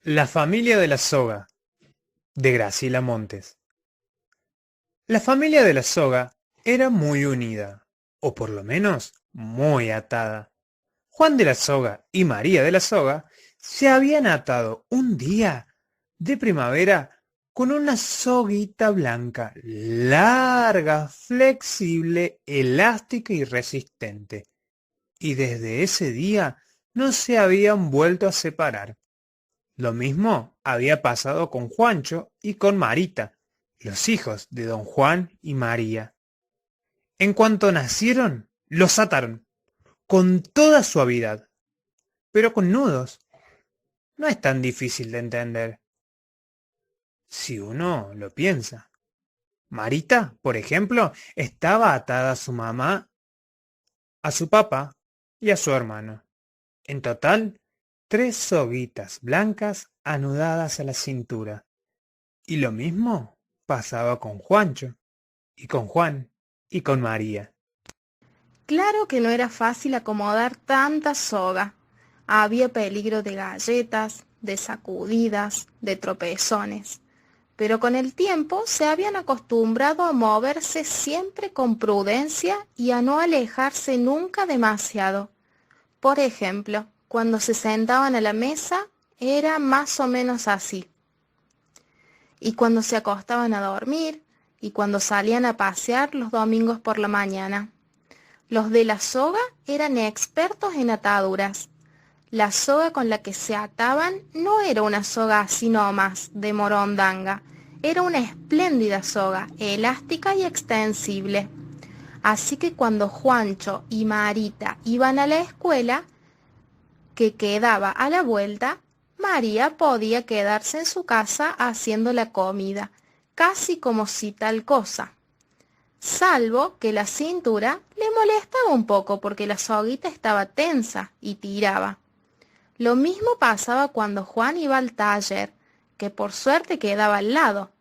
La familia de la soga, de Graciela Montes. La familia de la soga era muy unida, o por lo menos muy atada. Juan de la Soga y María de la Soga se habían atado un día de primavera con una soguita blanca, larga, flexible, elástica y resistente. Y desde ese día no se habían vuelto a separar. Lo mismo había pasado con Juancho y con Marita, los hijos de don Juan y María. En cuanto nacieron, los ataron, con toda suavidad, pero con nudos. No es tan difícil de entender, si uno lo piensa. Marita, por ejemplo, estaba atada a su mamá, a su papá y a su hermano. En total, 3 soguitas blancas anudadas a la cintura. Y lo mismo pasaba con Juancho, y con Juan, y con María. Claro que no era fácil acomodar tanta soga. Había peligro de galletas, de sacudidas, de tropezones. Pero con el tiempo se habían acostumbrado a moverse siempre con prudencia y a no alejarse nunca demasiado. Por ejemplo, cuando se sentaban a la mesa era más o menos así. Y cuando se acostaban a dormir, y cuando salían a pasear los domingos por la mañana. Los de la soga eran expertos en ataduras. La soga con la que se ataban no era una soga así nomás, de morondanga. Era una espléndida soga, elástica y extensible. Así que cuando Juancho y Marita iban a la escuela, que quedaba a la vuelta, María podía quedarse en su casa haciendo la comida, casi como si tal cosa. Salvo que la cintura le molestaba un poco porque la soguita estaba tensa y tiraba. Lo mismo pasaba cuando Juan iba al taller, que por suerte quedaba al lado.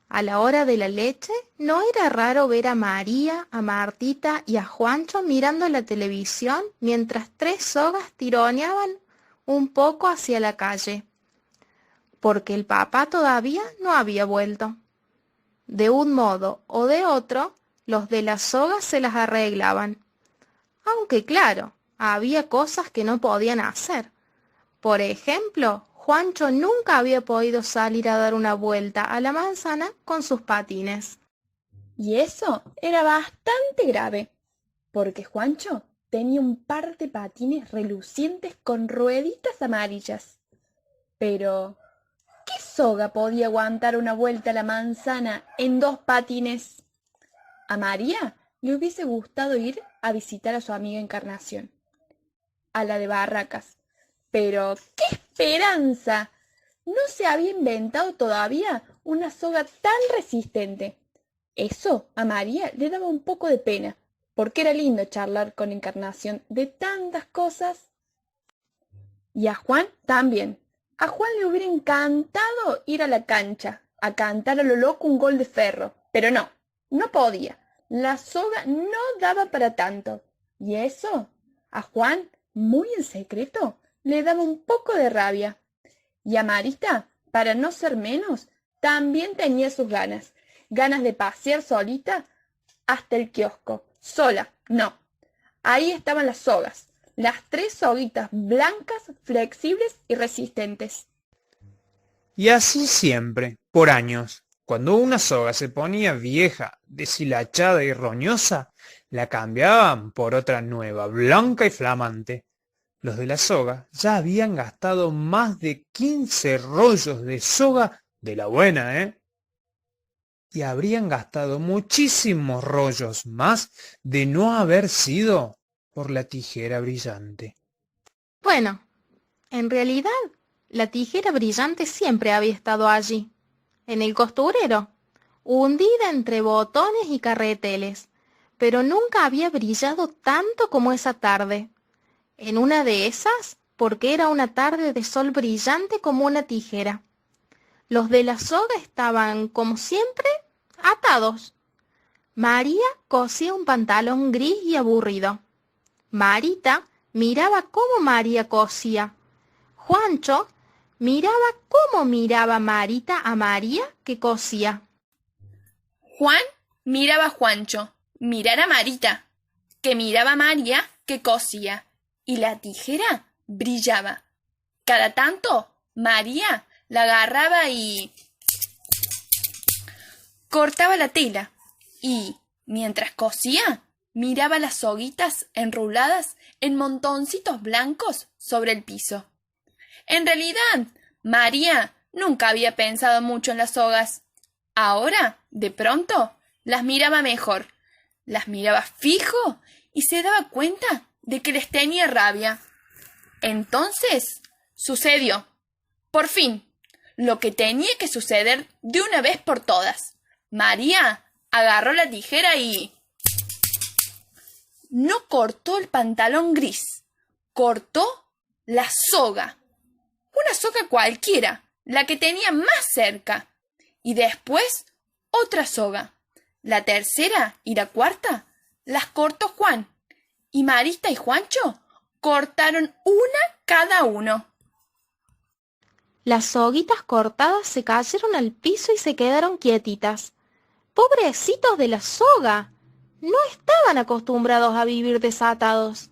A la hora de la leche no era raro ver a María, a Martita y a Juancho mirando la televisión mientras 3 sogas tironeaban un poco hacia la calle, porque el papá todavía no había vuelto. De un modo o de otro, los de las sogas se las arreglaban. Aunque claro, había cosas que no podían hacer. Por ejemplo, Juancho nunca había podido salir a dar una vuelta a la manzana con sus patines. Y eso era bastante grave, porque Juancho tenía un par de patines relucientes con rueditas amarillas. Pero, ¿qué soga podía aguantar una vuelta a la manzana en 2 patines? A María le hubiese gustado ir a visitar a su amiga Encarnación, a la de Barracas. Pero, ¡qué esperanza! No se había inventado todavía una soga tan resistente. Eso a María le daba un poco de pena, porque era lindo charlar con Encarnación de tantas cosas. Y a Juan también. A Juan le hubiera encantado ir a la cancha, a cantar a lo loco un gol de ferro, pero no, no podía. La soga no daba para tanto. Y eso, a Juan, muy en secreto, le daba un poco de rabia. Y a Marita, para no ser menos, también tenía sus ganas de pasear solita hasta el kiosco. Sola, no. Ahí estaban las sogas, las 3 soguitas blancas, flexibles y resistentes. Y así siempre, por años. Cuando una soga se ponía vieja, deshilachada y roñosa, la cambiaban por otra nueva, blanca y flamante. Los de la soga ya habían gastado más de 15 rollos de soga de la buena, ¿eh? Y habrían gastado muchísimos rollos más de no haber sido por la tijera brillante. Bueno, en realidad, la tijera brillante siempre había estado allí, en el costurero, hundida entre botones y carreteles, pero nunca había brillado tanto como esa tarde. En una de esas, porque era una tarde de sol brillante como una tijera. Los de la soga estaban, como siempre, atados. María cosía un pantalón gris y aburrido. Marita miraba cómo María cosía. Juancho Miraba cómo miraba Marita a María que cosía. Juan miraba a Juancho, mirar a Marita, que miraba a María que cosía, y la tijera brillaba. Cada tanto María la agarraba y cortaba la tela, y, mientras cosía, miraba las soguitas enruladas en montoncitos blancos sobre el piso. En realidad, María nunca había pensado mucho en las sogas. Ahora, de pronto, las miraba mejor, las miraba fijo y se daba cuenta de que les tenía rabia. Entonces, sucedió, por fin, lo que tenía que suceder de una vez por todas. María agarró la tijera y no cortó el pantalón gris, cortó la soga. Una soga cualquiera, la que tenía más cerca. Y después otra soga. La tercera y la cuarta las cortó Juan. Y Marita y Juancho cortaron una cada uno. Las soguitas cortadas se cayeron al piso y se quedaron quietitas. ¡Pobrecitos de la soga! No estaban acostumbrados a vivir desatados.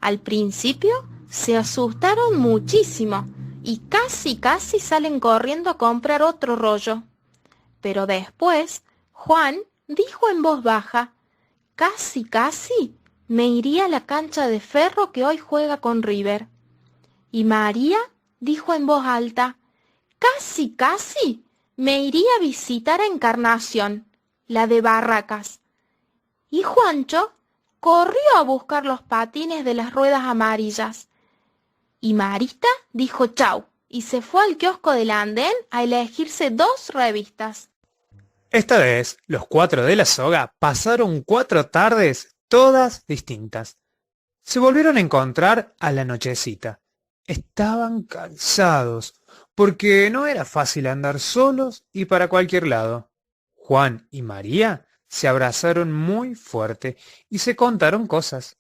Al principio se asustaron muchísimo y casi salen corriendo a comprar otro rollo. Pero después Juan dijo en voz baja: casi me iría a la cancha de ferro que hoy juega con River. Y María dijo en voz alta: casi me iría a visitar a Encarnación, la de Barracas. Y Juancho corrió a buscar los patines de las ruedas amarillas. Y Marita dijo chau y se fue al kiosco del andén a elegirse 2 revistas. Esta vez, los 4 de la soga pasaron 4 tardes todas distintas. Se volvieron a encontrar a la nochecita. Estaban cansados, porque no era fácil andar solos y para cualquier lado. Juan y María se abrazaron muy fuerte y se contaron cosas.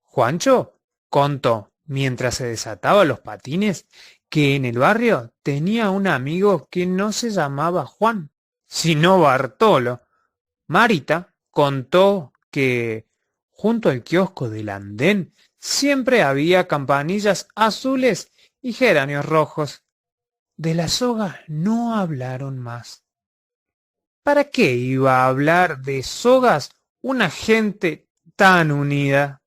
Juancho contó, mientras se desataba los patines, que en el barrio tenía un amigo que no se llamaba Juan, sino Bartolo. Marita contó que junto al kiosco del andén siempre había campanillas azules y geranios rojos. De la soga no hablaron más. ¿Para qué iba a hablar de sogas una gente tan unida?